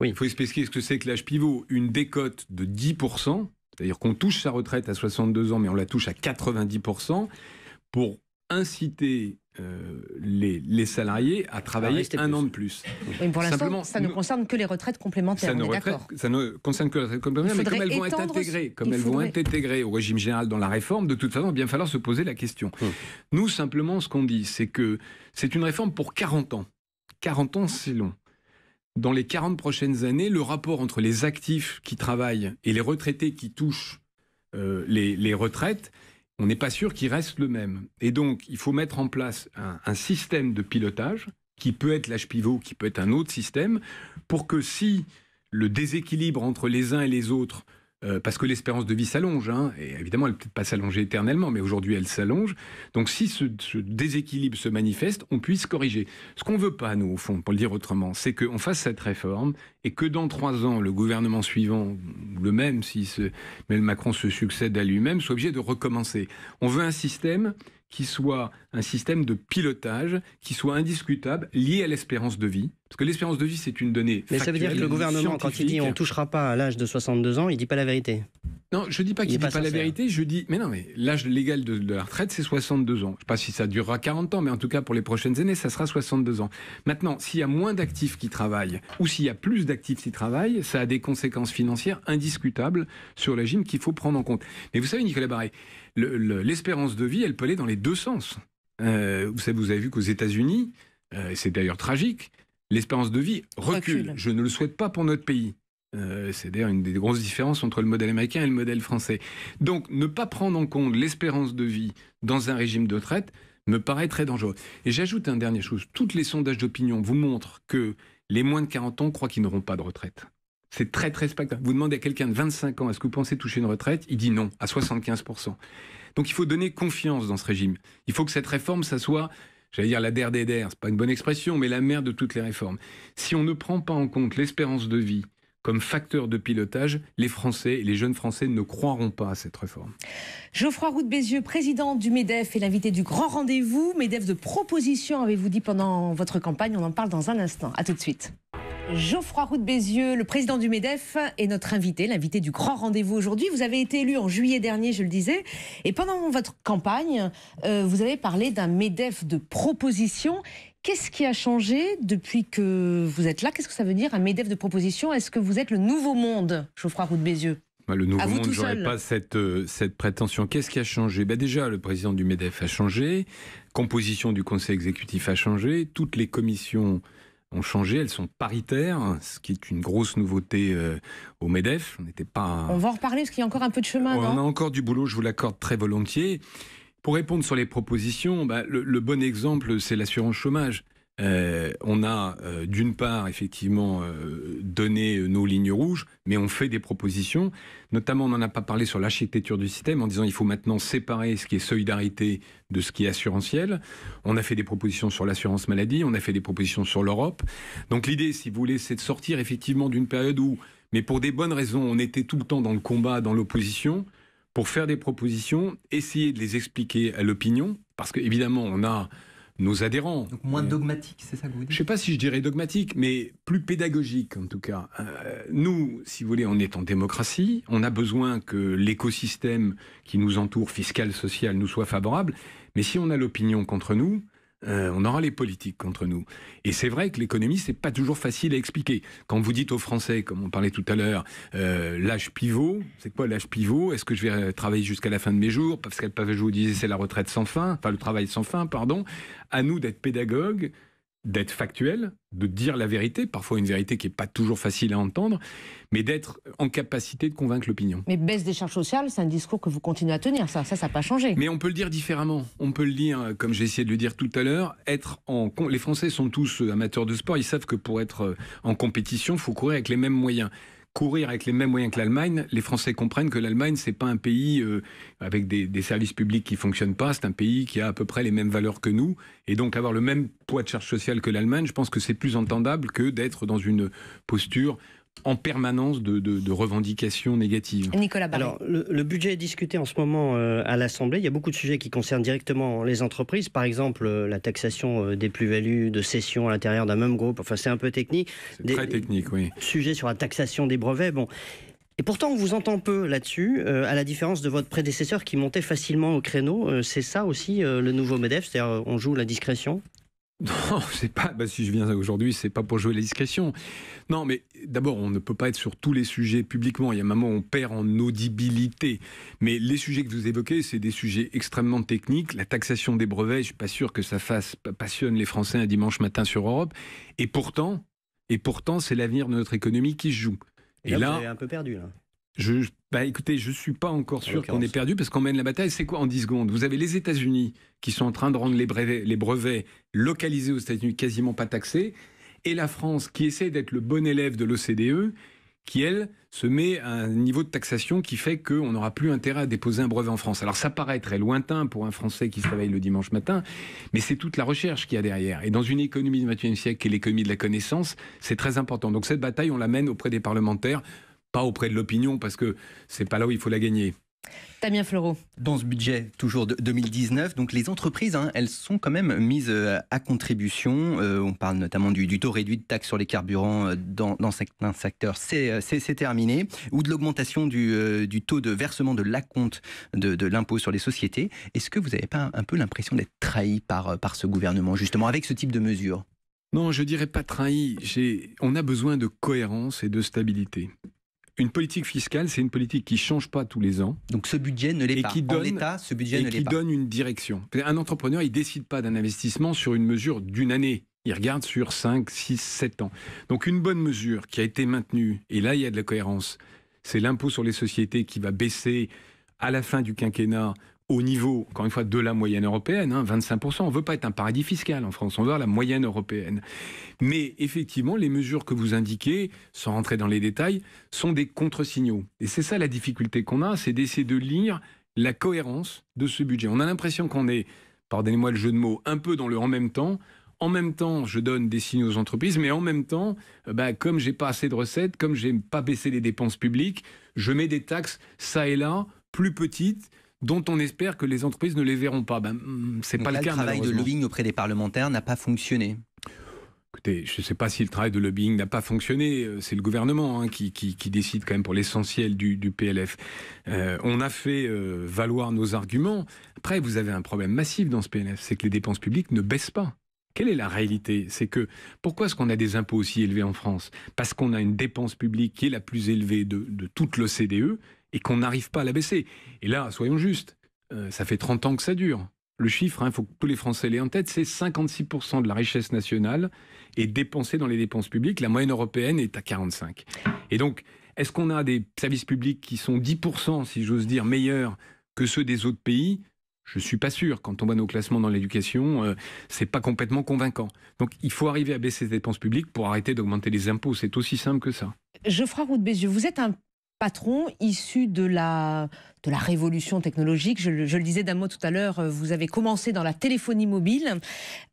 il faut expliquer ce que c'est que l'âge pivot, une décote de 10%, c'est-à-dire qu'on touche sa retraite à 62 ans, mais on la touche à 90%, pour inciter les salariés à travailler un an de plus. Oui, pour l'instant, ça ne concerne que les retraites complémentaires, on est d'accord. Ça ne concerne que les retraites complémentaires, mais comme elles vont être intégrées au régime général dans la réforme, de toute façon, il va bien falloir se poser la question. Nous, simplement, ce qu'on dit, c'est que c'est une réforme pour 40 ans. 40 ans, c'est long. Dans les 40 prochaines années, le rapport entre les actifs qui travaillent et les retraités qui touchent les retraites, on n'est pas sûr qu'il reste le même. Et donc, il faut mettre en place un système de pilotage qui peut être l'âge pivot, qui peut être un autre système, pour que si le déséquilibre entre les uns et les autres, parce que l'espérance de vie s'allonge, et évidemment, elle ne peut pas s'allonger éternellement, mais aujourd'hui, elle s'allonge. Donc, si ce déséquilibre se manifeste, on puisse corriger. Ce qu'on ne veut pas, nous, au fond, pour le dire autrement, c'est qu'on fasse cette réforme et que dans 3 ans, le gouvernement suivant, le même, si Emmanuel Macron se succède à lui-même, soit obligé de recommencer. On veut un système qui soit un système de pilotage, qui soit indiscutable, lié à l'espérance de vie. Parce que l'espérance de vie, c'est une donnée factuelle. Mais ça veut dire que le gouvernement, quand il dit on ne touchera pas à l'âge de 62 ans, il ne dit pas la vérité. Non, je ne dis pas qu'il ne dit pas la vérité, je dis... Mais non, mais l'âge légal de la retraite, c'est 62 ans. Je ne sais pas si ça durera 40 ans, mais en tout cas, pour les prochaines années, ça sera 62 ans. Maintenant, s'il y a moins d'actifs qui travaillent, ou s'il y a plus d'actifs qui travaillent, ça a des conséquences financières indiscutables sur le régime qu'il faut prendre en compte. Mais vous savez, Nicolas Barré, l'espérance de vie, elle peut aller dans les deux sens. Vous avez vu qu'aux États-Unis, c'est d'ailleurs tragique, l'espérance de vie recule. Je ne le souhaite pas pour notre pays. C'est d'ailleurs une des grosses différences entre le modèle américain et le modèle français. Donc, ne pas prendre en compte l'espérance de vie dans un régime de retraite me paraît très dangereux. Et j'ajoute une dernière chose. Tous les sondages d'opinion vous montrent que les moins de 40 ans croient qu'ils n'auront pas de retraite. C'est très, très spectaculaire. Vous demandez à quelqu'un de 25 ans, est-ce que vous pensez toucher une retraite ? Il dit non, à 75%. Donc, il faut donner confiance dans ce régime. Il faut que cette réforme, ça soit... J'allais dire la der des der, c'est pas une bonne expression, mais la mère de toutes les réformes. Si on ne prend pas en compte l'espérance de vie comme facteur de pilotage, les Français et les jeunes Français ne croiront pas à cette réforme. Geoffroy Roux de Bézieux, président du MEDEF et l'invité du Grand Rendez-vous. MEDEF de proposition, avez-vous dit pendant votre campagne. On en parle dans un instant. À tout de suite. Geoffroy Roux de Bézieux, le président du MEDEF, est notre invité, l'invité du Grand Rendez-vous aujourd'hui. Vous avez été élu en juillet dernier, je le disais, et pendant votre campagne, vous avez parlé d'un MEDEF de proposition. Qu'est-ce qui a changé depuis que vous êtes là? Qu'est-ce que ça veut dire, un MEDEF de proposition? Est-ce que vous êtes le nouveau monde, Geoffroy Roux de Bézieux? Le nouveau monde, je n'aurais pas cette prétention. Qu'est-ce qui a changé? Déjà, le président du MEDEF a changé, composition du conseil exécutif a changé, toutes les commissions ont changé, elles sont paritaires, ce qui est une grosse nouveauté au MEDEF. On va en reparler parce qu'il y a encore un peu de chemin, non? On a encore du boulot, je vous l'accorde très volontiers. Pour répondre sur les propositions, le bon exemple, c'est l'assurance chômage. On a d'une part effectivement donné nos lignes rouges, mais on fait des propositions. Notamment, on n'en a pas parlé sur l'architecture du système en disant il faut maintenant séparer ce qui est solidarité de ce qui est assurantiel. On a fait des propositions sur l'assurance maladie, on a fait des propositions sur l'Europe. Donc l'idée, si vous voulez, c'est de sortir effectivement d'une période où, mais pour des bonnes raisons, on était tout le temps dans le combat, dans l'opposition, pour faire des propositions, essayer de les expliquer à l'opinion, parce qu'évidemment, on a nos adhérents. Donc moins dogmatique, c'est ça que vous dites? Je ne sais pas si je dirais dogmatique, mais plus pédagogique en tout cas. Nous, si vous voulez, on est en démocratie, on a besoin que l'écosystème qui nous entoure, fiscal, social, nous soit favorable, mais si on a l'opinion contre nous, on aura les politiques contre nous. Et c'est vrai que l'économie, c'est pas toujours facile à expliquer. Quand vous dites aux Français, comme on parlait tout à l'heure, l'âge pivot, c'est quoi l'âge pivot? Est-ce que je vais travailler jusqu'à la fin de mes jours? Parce qu'elle peut vous disait c'est la retraite sans fin, enfin le travail sans fin, pardon. À nous d'être pédagogues, d'être factuels, de dire la vérité, parfois une vérité qui n'est pas toujours facile à entendre, mais d'être en capacité de convaincre l'opinion. Mais baisse des charges sociales, c'est un discours que vous continuez à tenir, ça n'a pas changé. Mais on peut le dire différemment. On peut le dire, comme j'ai essayé de le dire tout à l'heure, les Français sont tous amateurs de sport, ils savent que pour être en compétition, il faut courir avec les mêmes moyens. Courir avec les mêmes moyens que l'Allemagne, les Français comprennent que l'Allemagne, c'est pas un pays avec des services publics qui fonctionnent pas, c'est un pays qui a à peu près les mêmes valeurs que nous, et donc avoir le même poids de charge sociale que l'Allemagne, je pense que c'est plus entendable que d'être dans une posture en permanence de revendications négatives. Nicolas Barré. Alors, le budget est discuté en ce moment à l'Assemblée. Il y a beaucoup de sujets qui concernent directement les entreprises. Par exemple, la taxation des plus-values de cession à l'intérieur d'un même groupe. Enfin, c'est un peu technique. C'est très technique, oui. Sujets sur la taxation des brevets. Bon. Et pourtant, on vous entend peu là-dessus, à la différence de votre prédécesseur qui montait facilement au créneau. C'est ça aussi le nouveau MEDEF, c'est-à-dire on joue la discrétion? Non, c'est pas. Si je viens aujourd'hui, c'est pas pour jouer la discrétion. Non, mais d'abord, on ne peut pas être sur tous les sujets publiquement. Il y a un moment où on perd en audibilité. Mais les sujets que vous évoquez, c'est des sujets extrêmement techniques. La taxation des brevets, je suis pas sûr que ça passionne les Français un dimanche matin sur Europe. Et pourtant, c'est l'avenir de notre économie qui se joue. Et là, vous avez un peu perdu, là. Écoutez, je ne suis pas encore sûr qu'on ait perdu parce qu'on mène la bataille. C'est quoi en 10 secondes? Vous avez les États-Unis qui sont en train de rendre les brevets localisés aux États-Unis quasiment pas taxés, et la France qui essaie d'être le bon élève de l'OCDE, qui, elle, se met à un niveau de taxation qui fait qu'on n'aura plus intérêt à déposer un brevet en France. Alors ça paraît très lointain pour un Français qui se réveille le dimanche matin, mais c'est toute la recherche qu'il y a derrière. Et dans une économie du XXIe siècle qui est l'économie de la connaissance, c'est très important. Donc cette bataille, on la mène auprès des parlementaires, pas auprès de l'opinion, parce que c'est pas là où il faut la gagner. Damien Fleureau. Dans ce budget, toujours de 2019, donc les entreprises, elles sont quand même mises à contribution. On parle notamment du taux réduit de taxe sur les carburants dans certains secteurs, c'est terminé. Ou de l'augmentation du taux de versement de l'acompte de l'impôt sur les sociétés. Est-ce que vous n'avez pas un peu l'impression d'être trahi par ce gouvernement, justement, avec ce type de mesures? Non, je dirais pas trahi. On a besoin de cohérence et de stabilité. Une politique fiscale, c'est une politique qui ne change pas tous les ans. Donc ce budget ne l'est pas. En l'état, ce budget ne l'est pas. Et qui donne une direction. Un entrepreneur, il ne décide pas d'un investissement sur une mesure d'une année. Il regarde sur 5, 6, 7 ans. Donc une bonne mesure qui a été maintenue, et là il y a de la cohérence, c'est l'impôt sur les sociétés qui va baisser à la fin du quinquennat au niveau, encore une fois, de la moyenne européenne, 25%. On ne veut pas être un paradis fiscal en France, on veut avoir la moyenne européenne. Mais effectivement, les mesures que vous indiquez, sans rentrer dans les détails, sont des contre-signaux. Et c'est ça la difficulté qu'on a, c'est d'essayer de lire la cohérence de ce budget. On a l'impression qu'on est, pardonnez-moi le jeu de mots, un peu dans le en même temps. En même temps, je donne des signaux aux entreprises, mais en même temps, comme j'ai pas assez de recettes, comme j'ai pas baissé les dépenses publiques, je mets des taxes ça et là, plus petites, dont on espère que les entreprises ne les verront pas. C'est pas le cas. Le travail de lobbying auprès des parlementaires n'a pas fonctionné. Écoutez, je ne sais pas si le travail de lobbying n'a pas fonctionné. C'est le gouvernement qui décide quand même pour l'essentiel du PLF. On a fait valoir nos arguments. Après, vous avez un problème massif dans ce PLF, c'est que les dépenses publiques ne baissent pas. Quelle est la réalité? C'est que pourquoi est-ce qu'on a des impôts aussi élevés en France? Parce qu'on a une dépense publique qui est la plus élevée de toute l'OCDE et qu'on n'arrive pas à la baisser. Et là, soyons justes, ça fait 30 ans que ça dure. Le chiffre, il faut que tous les Français l'aient en tête, c'est 56% de la richesse nationale est dépensée dans les dépenses publiques. La moyenne européenne est à 45%. Et donc, est-ce qu'on a des services publics qui sont 10%, si j'ose dire, meilleurs que ceux des autres pays? Je ne suis pas sûr. Quand on voit nos classements dans l'éducation, c'est pas complètement convaincant. Donc, il faut arriver à baisser les dépenses publiques pour arrêter d'augmenter les impôts. C'est aussi simple que ça. Geoffroy Roux de Bézieux, vous êtes un patron issu de la révolution technologique. Je le disais d'un mot tout à l'heure, vous avez commencé dans la téléphonie mobile.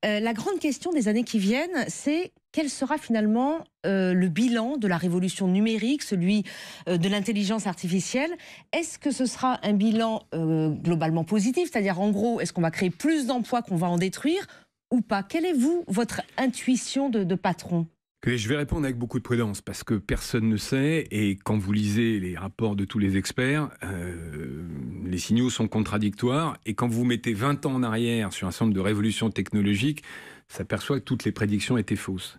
La grande question des années qui viennent, c'est quel sera finalement le bilan de la révolution numérique, celui de l'intelligence artificielle? Est-ce que ce sera un bilan globalement positif? C'est-à-dire, en gros, est-ce qu'on va créer plus d'emplois qu'on va en détruire? ou pas? Quelle est, votre intuition de patron? Je vais répondre avec beaucoup de prudence parce que personne ne sait et quand vous lisez les rapports de tous les experts, les signaux sont contradictoires et quand vous mettez 20 ans en arrière sur un certain nombre de révolutions technologiques, s'aperçoit que toutes les prédictions étaient fausses.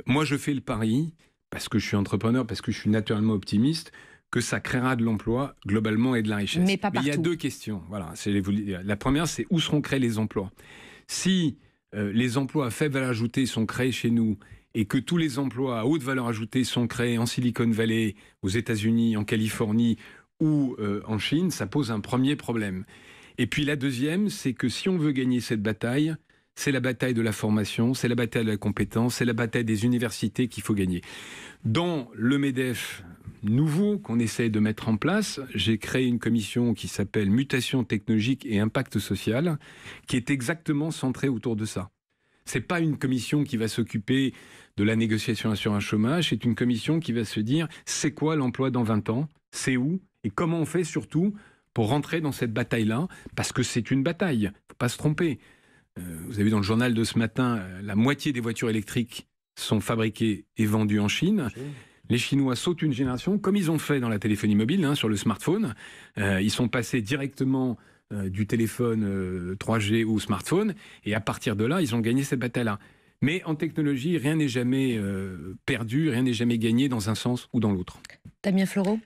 Moi, je fais le pari, parce que je suis entrepreneur, parce que je suis naturellement optimiste, que ça créera de l'emploi globalement et de la richesse. Mais pas partout. Il y a deux questions. Voilà, la première, c'est où seront créés les emplois. Si les emplois à faible valeur ajoutée sont créés chez nous et que tous les emplois à haute valeur ajoutée sont créés en Silicon Valley, aux États-Unis, en Californie ou en Chine, ça pose un premier problème. Et puis la deuxième, c'est que si on veut gagner cette bataille, c'est la bataille de la formation, c'est la bataille de la compétence, c'est la bataille des universités qu'il faut gagner. Dans le MEDEF nouveau qu'on essaie de mettre en place, j'ai créé une commission qui s'appelle Mutation technologique et impact social, qui est exactement centrée autour de ça. C'est pas une commission qui va s'occuper de la négociation sur un chômage, c'est une commission qui va se dire c'est quoi l'emploi dans 20 ans, c'est où et comment on fait surtout pour rentrer dans cette bataille-là, parce que c'est une bataille, faut pas se tromper. Vous avez vu dans le journal de ce matin, la moitié des voitures électriques sont fabriquées et vendues en Chine. Les Chinois sautent une génération, comme ils ont fait dans la téléphonie mobile, sur le smartphone. Ils sont passés directement du téléphone 3G au smartphone, et à partir de là, ils ont gagné cette bataille-là. Mais en technologie, rien n'est jamais perdu, rien n'est jamais gagné dans un sens ou dans l'autre. Damien Fleureau?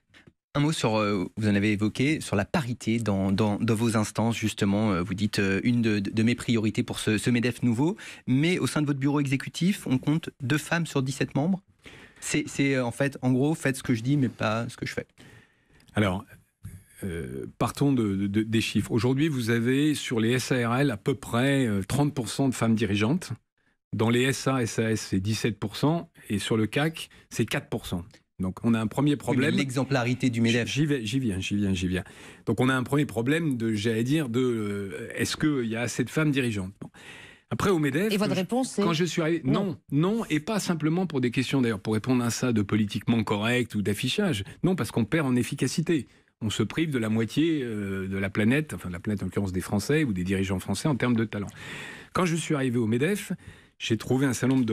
Un mot sur, vous en avez évoqué, sur la parité dans vos instances, justement. Vous dites une de mes priorités pour ce MEDEF nouveau, mais au sein de votre bureau exécutif, on compte 2 femmes sur 17 membres. C'est en fait, en gros, faites ce que je dis, mais pas ce que je fais. Alors, partons des chiffres. Aujourd'hui, vous avez sur les SARL à peu près 30% de femmes dirigeantes. Dans les SA, SAS, c'est 17%, et sur le CAC, c'est 4%. Donc on a un premier problème. Oui, l'exemplarité du MEDEF. J'y viens. Donc on a un premier problème est-ce qu'il y a assez de femmes dirigeantes? Bon. Après au MEDEF. Et votre réponse c'est quand je suis arrivé, non, et pas simplement pour des questions d'ailleurs pour répondre à ça de politiquement correct ou d'affichage. Non, parce qu'on perd en efficacité. On se prive de la moitié de la planète, enfin de la planète en l'occurrence des Français ou des dirigeants français en termes de talent. Quand je suis arrivé au MEDEF, j'ai trouvé un certain nombre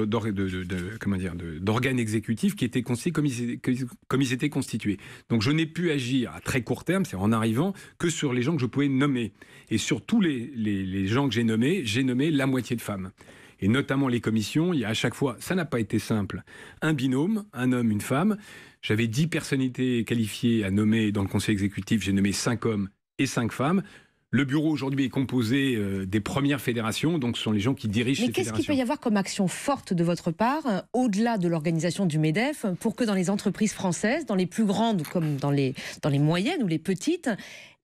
d'organes exécutifs qui étaient constitués comme ils étaient constitués. Donc je n'ai pu agir à très court terme, c'est en arrivant, que sur les gens que je pouvais nommer. Et sur tous les gens que j'ai nommé la moitié de femmes. Et notamment les commissions, il y a à chaque fois, ça n'a pas été simple, un binôme, un homme, une femme. J'avais 10 personnalités qualifiées à nommer dans le conseil exécutif, j'ai nommé 5 hommes et 5 femmes. Le bureau aujourd'hui est composé des premières fédérations, donc ce sont les gens qui dirigent ces fédérations. Mais qu'est-ce qu'il peut y avoir comme action forte de votre part, au-delà de l'organisation du MEDEF, pour que dans les entreprises françaises, dans les plus grandes comme dans les moyennes ou les petites,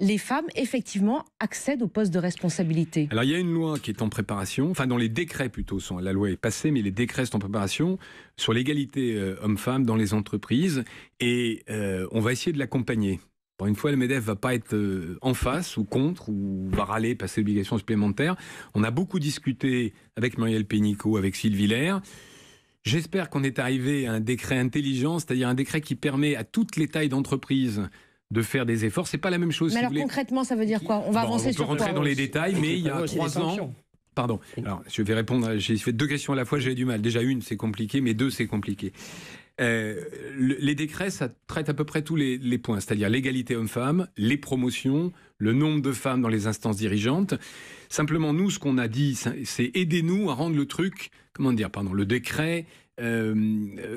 les femmes effectivement accèdent aux postes de responsabilité? Alors il y a une loi qui est en préparation, enfin dans les décrets plutôt, la loi est passée mais les décrets sont en préparation, sur l'égalité hommes-femmes dans les entreprises, et on va essayer de l'accompagner. Pour une fois, le MEDEF ne va pas être en face ou contre, ou va râler, passer l'obligation supplémentaire. On a beaucoup discuté avec Muriel Pénicaud, avec Sylvie Lair. J'espère qu'on est arrivé à un décret intelligent, c'est-à-dire un décret qui permet à toutes les tailles d'entreprise de faire des efforts. C'est pas la même chose. Mais alors concrètement, ça veut dire quoi? On va avancer sur quoi? On peut rentrer dans les détails, mais il y a 3 ans... Pardon. Alors, je vais répondre. J'ai fait 2 questions à la fois, j'ai du mal. Déjà, une, c'est compliqué, mais 2, c'est compliqué. Les décrets, ça traite à peu près tous les points, c'est-à-dire l'égalité homme-femme, les promotions, le nombre de femmes dans les instances dirigeantes. Simplement, nous, ce qu'on a dit, c'est aidez-nous à rendre le truc, le décret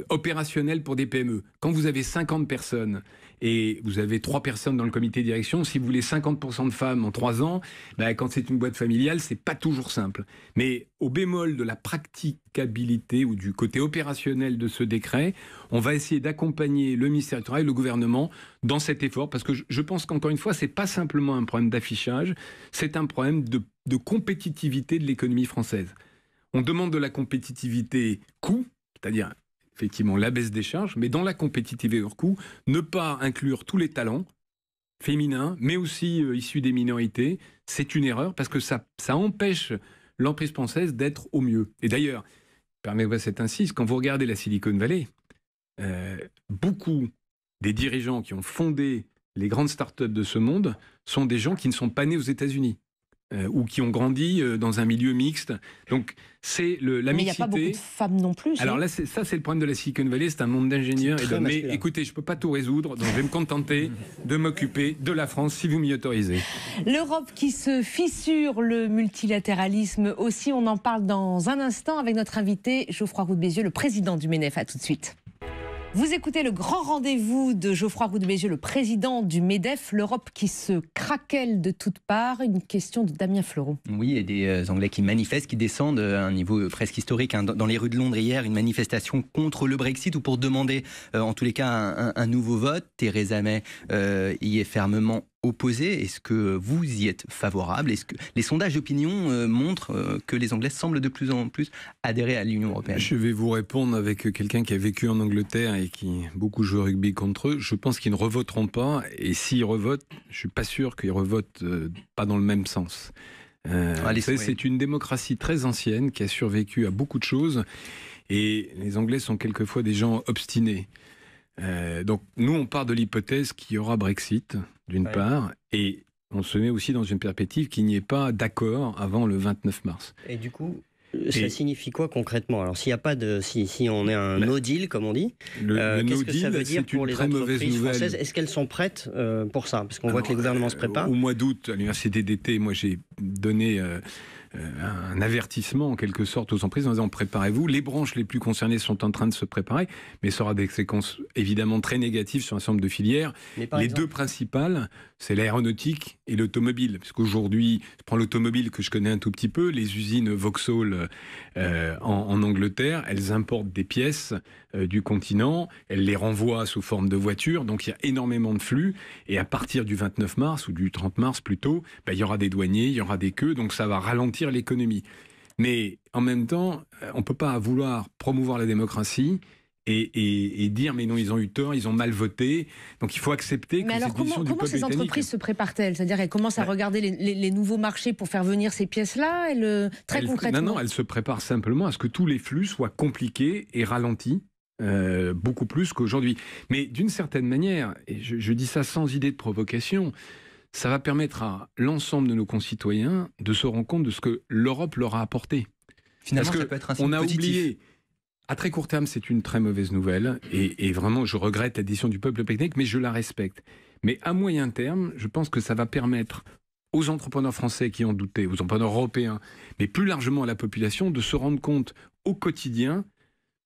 opérationnel pour des PME. Quand vous avez 50 personnes et vous avez 3 personnes dans le comité de direction, si vous voulez 50% de femmes en 3 ans, quand c'est une boîte familiale, c'est pas toujours simple. Mais au bémol de la praticabilité ou du côté opérationnel de ce décret, on va essayer d'accompagner le ministère du Travail, le gouvernement dans cet effort, parce que je pense qu'encore une fois, c'est pas simplement un problème d'affichage, c'est un problème de compétitivité de l'économie française. On demande de la compétitivité coût, c'est-à-dire effectivement la baisse des charges, mais dans la compétitivité hors coût, ne pas inclure tous les talents féminins, mais aussi issus des minorités, c'est une erreur parce que ça empêche l'entreprise française d'être au mieux. Et d'ailleurs, permettez-moi cette insiste, quand vous regardez la Silicon Valley, beaucoup des dirigeants qui ont fondé les grandes startups de ce monde sont des gens qui ne sont pas nés aux États-Unis. ou qui ont grandi dans un milieu mixte. Donc, c'est la mixité. Mais il n'y a pas beaucoup de femmes non plus. Alors là, c'est le problème de la Silicon Valley, c'est un monde d'ingénieurs et d'hommes. Mais écoutez, je ne peux pas tout résoudre, donc je vais me contenter de m'occuper de la France, si vous m'y autorisez. L'Europe qui se fissure, le multilatéralisme aussi, on en parle dans un instant avec notre invité Geoffroy Roux de Bézieux, le président du MEDEF. À tout de suite. Vous écoutez le grand rendez-vous de Geoffroy Roux de Bézieux, le président du MEDEF, l'Europe qui se craquelle de toutes parts. Une question de Damien Fleuron. Oui, et des Anglais qui manifestent, qui descendent à un niveau presque historique. Dans les rues de Londres hier, une manifestation contre le Brexit ou pour demander, en tous les cas, un nouveau vote. Theresa May y est fermement opposée. Est-ce que vous y êtes favorable? Est-ce que les sondages d'opinion montrent que les Anglais semblent de plus en plus adhérer à l'Union européenne? Je vais vous répondre avec quelqu'un qui a vécu en Angleterre et qui beaucoup joue au rugby contre eux. Je pense qu'ils ne revoteront pas. Et s'ils revotent, je ne suis pas sûr qu'ils revotent pas dans le même sens. C'est une démocratie très ancienne qui a survécu à beaucoup de choses. Et les Anglais sont quelquefois des gens obstinés. Donc nous, on part de l'hypothèse qu'il y aura Brexit, d'une part, et on se met aussi dans une perspective qu'il n'y ait pas d'accord avant le 29 mars. Et du coup, ça signifie quoi concrètement? Alors s'il n'y a pas de, si on est un no deal, comme on dit, qu'est-ce que ça veut dire pour les entreprises françaises? Est-ce qu'elles sont prêtes pour ça? Parce qu'on voit que les gouvernements se préparent. Au mois d'août, à l'université d'été, moi j'ai donné un avertissement en quelque sorte aux entreprises en disant préparez-vous, les branches les plus concernées sont en train de se préparer, mais ça aura des séquences évidemment très négatives sur un certain nombre de filières. Les deux principales, c'est l'aéronautique et l'automobile, parce qu'aujourd'hui, je prends l'automobile que je connais un tout petit peu, les usines Vauxhall en Angleterre, elles importent des pièces du continent, elles les renvoient sous forme de voitures, donc il y a énormément de flux, et à partir du 29 mars ou du 30 mars plutôt, il y aura des douaniers, il y aura des queues, donc ça va ralentir l'économie. Mais en même temps, on ne peut pas vouloir promouvoir la démocratie et dire mais non, ils ont eu tort, ils ont mal voté. Donc il faut accepter que cette décision du peuple britannique... Comment ces entreprises se préparent-elles? C'est-à-dire elles commencent à regarder les nouveaux marchés pour faire venir ces pièces-là très concrètement? Non, elles se préparent simplement à ce que tous les flux soient compliqués et ralentis. Beaucoup plus qu'aujourd'hui. Mais d'une certaine manière, et je dis ça sans idée de provocation, ça va permettre à l'ensemble de nos concitoyens de se rendre compte de ce que l'Europe leur a apporté. Finalement, ça peut être un signe positif. Oublié. À très court terme, c'est une très mauvaise nouvelle. Et vraiment, je regrette la décision du peuple britannique, mais je la respecte. Mais à moyen terme, je pense que ça va permettre aux entrepreneurs français qui en doutaient, aux entrepreneurs européens, mais plus largement à la population, de se rendre compte au quotidien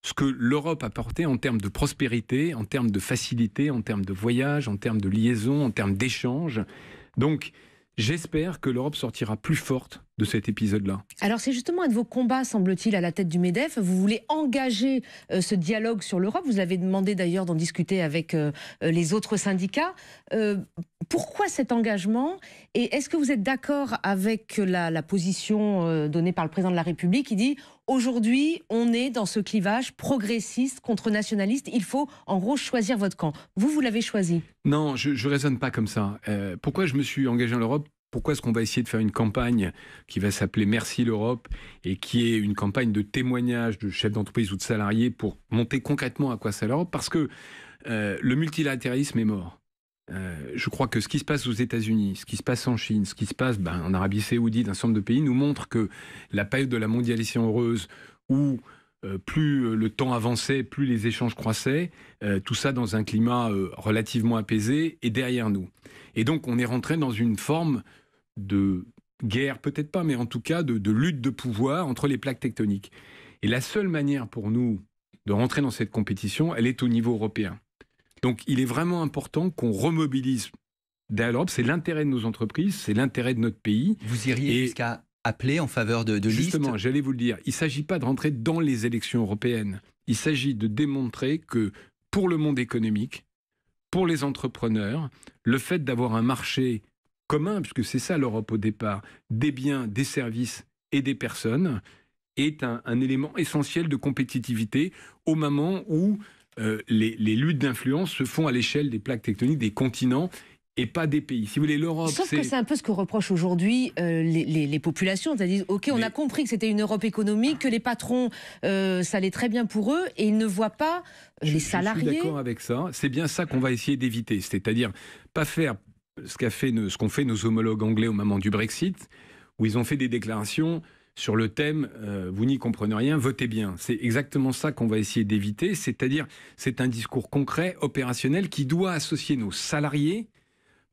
ce que l'Europe a apporté en termes de prospérité, en termes de facilité, en termes de voyage, en termes de liaison, en termes d'échange. Donc, j'espère que l'Europe sortira plus forte de cet épisode-là. Alors c'est justement un de vos combats, semble-t-il, à la tête du MEDEF. Vous voulez engager ce dialogue sur l'Europe. Vous avez demandé d'ailleurs d'en discuter avec les autres syndicats. Pourquoi cet engagement? Et est-ce que vous êtes d'accord avec la position donnée par le président de la République qui dit aujourd'hui, on est dans ce clivage progressiste contre nationaliste. Il faut en gros choisir votre camp. Vous l'avez choisi? Non, je ne raisonne pas comme ça. Pourquoi je me suis engagé en l'Europe? Pourquoi est-ce qu'on va essayer de faire une campagne qui va s'appeler Merci l'Europe et qui est une campagne de témoignage de chefs d'entreprise ou de salariés pour montrer concrètement à quoi sert l'Europe? Parce que le multilatéralisme est mort. Je crois que ce qui se passe aux États-Unis, ce qui se passe en Chine, ce qui se passe en Arabie Saoudite, un certain nombre de pays, nous montre que la période de la mondialisation heureuse où plus le temps avançait, plus les échanges croissaient, tout ça dans un climat relativement apaisé est derrière nous. Et donc on est rentré dans une forme de guerre, peut-être pas, mais en tout cas de lutte de pouvoir entre les plaques tectoniques. Et la seule manière pour nous de rentrer dans cette compétition, elle est au niveau européen. Donc il est vraiment important qu'on remobilise derrière l'Europe. C'est l'intérêt de nos entreprises, c'est l'intérêt de notre pays. Vous iriez jusqu'à appeler en faveur de listes? Justement, j'allais vous le dire. Il ne s'agit pas de rentrer dans les élections européennes. Il s'agit de démontrer que pour le monde économique, pour les entrepreneurs, le fait d'avoir un marché commun, puisque c'est ça l'Europe au départ, des biens, des services et des personnes, est un élément essentiel de compétitivité au moment où les luttes d'influence se font à l'échelle des plaques tectoniques, des continents, et pas des pays. Si vous voulez, l'Europe... Sauf que c'est un peu ce que reprochent aujourd'hui les populations. C'est-à-dire, OK, on a compris que c'était une Europe économique, que les patrons, ça allait très bien pour eux, et ils ne voient pas les salariés... Je suis d'accord avec ça. C'est bien ça qu'on va essayer d'éviter. C'est-à-dire, pas faire ce qu'ont fait nos homologues anglais au moment du Brexit, où ils ont fait des déclarations sur le thème vous n'y comprenez rien, votez bien. C'est exactement ça qu'on va essayer d'éviter, c'est-à-dire c'est un discours concret, opérationnel, qui doit associer nos salariés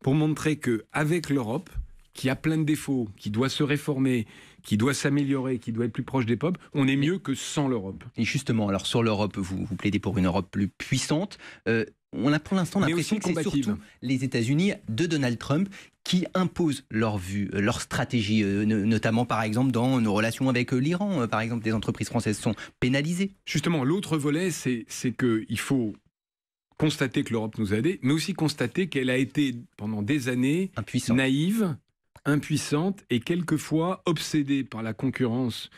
pour montrer qu'avec l'Europe, qui a plein de défauts, qui doit se réformer, qui doit s'améliorer, qui doit être plus proche des peuples, on est mieux que sans l'Europe. Et justement, alors sur l'Europe, vous plaidez pour une Europe plus puissante. On a pour l'instant l'impression que c'est surtout les États-Unis de Donald Trump qui imposent leur vue, leur stratégie, notamment par exemple dans nos relations avec l'Iran. Par exemple, des entreprises françaises sont pénalisées. Justement, l'autre volet, c'est qu'il faut constater que l'Europe nous a aidés, mais aussi constater qu'elle a été pendant des années naïve, impuissante et quelquefois obsédée par la concurrence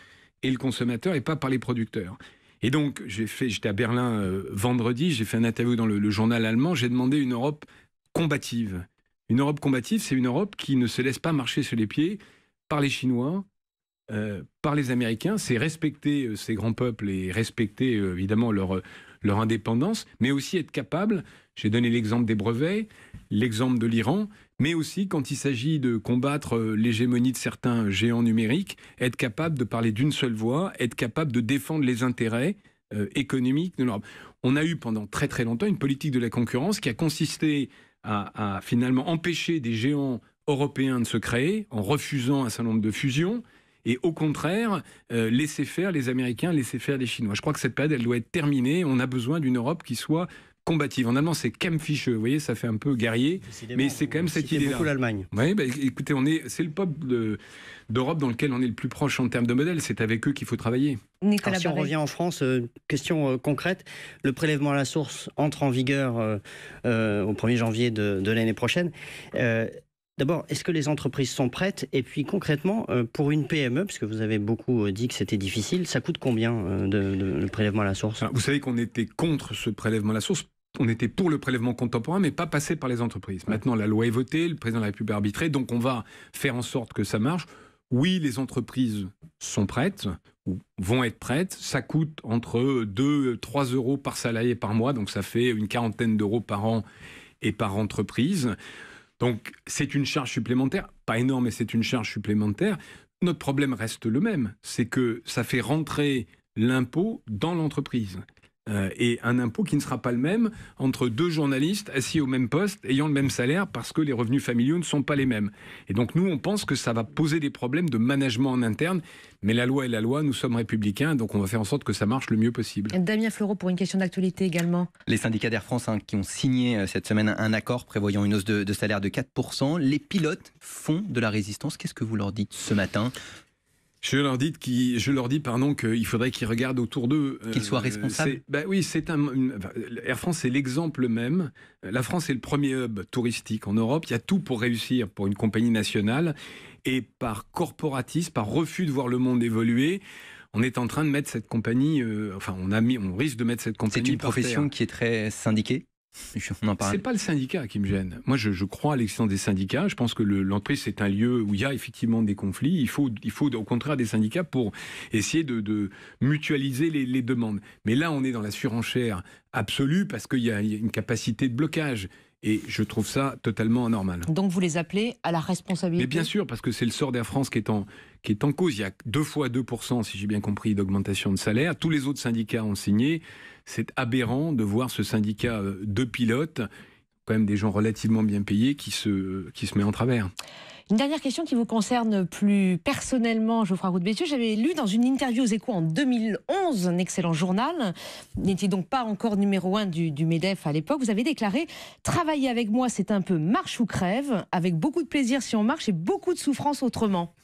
et le consommateur et pas par les producteurs. Et donc, j'étais à Berlin vendredi, j'ai fait une interview dans le journal allemand, j'ai demandé une Europe combative. Une Europe combative, c'est une Europe qui ne se laisse pas marcher sur les pieds par les Chinois, par les Américains. C'est respecter ces grands peuples et respecter évidemment leur indépendance, mais aussi être capable, j'ai donné l'exemple des brevets, l'exemple de l'Iran, mais aussi quand il s'agit de combattre l'hégémonie de certains géants numériques, être capable de parler d'une seule voix, être capable de défendre les intérêts économiques de l'Europe. On a eu pendant très très longtemps une politique de la concurrence qui a consisté à finalement empêcher des géants européens de se créer en refusant un certain nombre de fusions et au contraire laisser faire les Américains, laisser faire les Chinois. Je crois que cette période elle doit être terminée. On a besoin d'une Europe qui soit combative. En allemand, c'est Kämpfische. Vous voyez, ça fait un peu guerrier, mais c'est quand même cette idée-là. beaucoup l'Allemagne. Oui, écoutez, c'est le peuple d'Europe dans lequel on est le plus proche en termes de modèle. C'est avec eux qu'il faut travailler. Alors, si on revient en France, question concrète, le prélèvement à la source entre en vigueur au 1er janvier de l'année prochaine. D'abord, est-ce que les entreprises sont prêtes? Et puis concrètement, pour une PME, parce que vous avez beaucoup dit que c'était difficile, ça coûte combien le prélèvement à la source? Alors, vous savez qu'on était contre ce prélèvement à la source. On était pour le prélèvement contemporain, mais pas passé par les entreprises. Maintenant, la loi est votée, le président de la République a arbitré, donc on va faire en sorte que ça marche. Oui, les entreprises sont prêtes, ou vont être prêtes. Ça coûte entre 2 et 3 euros par salarié par mois, donc ça fait une quarantaine d'euros par an et par entreprise. Donc c'est une charge supplémentaire, pas énorme, mais c'est une charge supplémentaire. Notre problème reste le même, c'est que ça fait rentrer l'impôt dans l'entreprise. Et un impôt qui ne sera pas le même entre deux journalistes assis au même poste, ayant le même salaire, parce que les revenus familiaux ne sont pas les mêmes. Et donc nous, on pense que ça va poser des problèmes de management en interne, mais la loi est la loi, nous sommes républicains, donc on va faire en sorte que ça marche le mieux possible. Damien Fleureau, pour une question d'actualité également. Les syndicats d'Air France qui ont signé cette semaine un accord prévoyant une hausse de salaire de 4%. Les pilotes font de la résistance. Qu'est-ce que vous leur dites ce matin ? Je leur dis qu'il faudrait qu'ils regardent autour d'eux. Qu'ils soient responsables. Oui, Air France, c'est l'exemple même. La France est le premier hub touristique en Europe. Il y a tout pour réussir pour une compagnie nationale. Et par corporatisme, par refus de voir le monde évoluer, on est en train de mettre cette compagnie. On risque de mettre cette compagnie. C'est une profession qui est très syndiquée. C'est pas le syndicat qui me gêne. Moi, je crois à l'existence des syndicats. Je pense que l'entreprise, c'est un lieu où il y a effectivement des conflits. Il faut au contraire des syndicats pour essayer de mutualiser les demandes. Mais là, on est dans la surenchère absolue parce qu'il y a une capacité de blocage. Et je trouve ça totalement anormal. Donc vous les appelez à la responsabilité? Mais bien sûr, parce que c'est le sort d'Air France qui est en cause. Il y a 2 fois 2%, si j'ai bien compris, d'augmentation de salaire. Tous les autres syndicats ont signé. C'est aberrant de voir ce syndicat de pilotes, quand même des gens relativement bien payés, qui se met en travers. Une dernière question qui vous concerne plus personnellement, Geoffroy Roux de Bézieux. J'avais lu dans une interview aux Échos en 2011, un excellent journal, n'était donc pas encore numéro 1 du MEDEF à l'époque. Vous avez déclaré « Travailler avec moi, c'est un peu marche ou crève, avec beaucoup de plaisir si on marche et beaucoup de souffrance autrement ».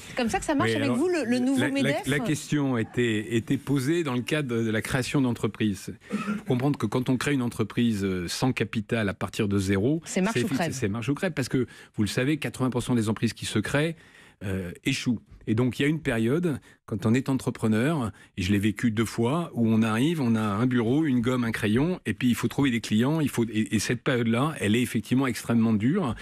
C'est comme ça que ça marche avec vous, le nouveau MEDEF? La question était posée dans le cadre de la création d'entreprise. Il faut comprendre que quand on crée une entreprise sans capital à partir de zéro, c'est marche ou crève. C'est marche ou crève, parce que, vous le savez, 80% des entreprises qui se créent échouent. Et donc il y a une période, quand on est entrepreneur, et je l'ai vécu 2 fois, où on arrive, on a un bureau, une gomme, un crayon, et puis il faut trouver des clients, et cette période-là, elle est effectivement extrêmement dure.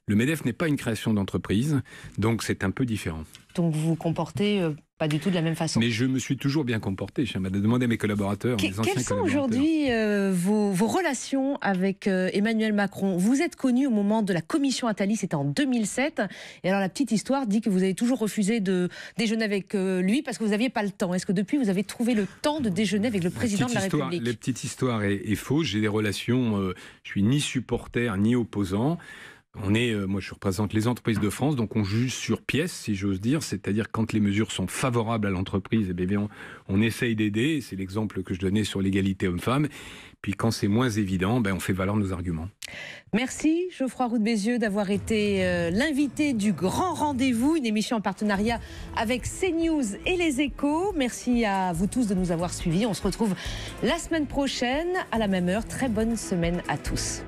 Le MEDEF n'est pas une création d'entreprise, donc c'est un peu différent. Donc vous vous comportez pas du tout de la même façon. Mais je me suis toujours bien comporté. Je m'a demandé à mes collaborateurs. Quelles sont aujourd'hui vos relations avec Emmanuel Macron? Vous êtes connu au moment de la commission Attali, c'était en 2007. Et alors la petite histoire dit que vous avez toujours refusé de déjeuner avec lui parce que vous n'aviez pas le temps. Est-ce que depuis vous avez trouvé le temps de déjeuner avec le président de la République? La petite histoire est fausse. J'ai des relations, je suis ni supporter ni opposant. Moi je représente les entreprises de France, donc on juge sur pièce, si j'ose dire, c'est-à-dire quand les mesures sont favorables à l'entreprise, on essaye d'aider, c'est l'exemple que je donnais sur l'égalité homme-femme, puis quand c'est moins évident, on fait valoir nos arguments. Merci Geoffroy Roux de Bézieux d'avoir été l'invité du Grand Rendez-vous, une émission en partenariat avec CNews et Les Échos. Merci à vous tous de nous avoir suivis, on se retrouve la semaine prochaine à la même heure, très bonne semaine à tous.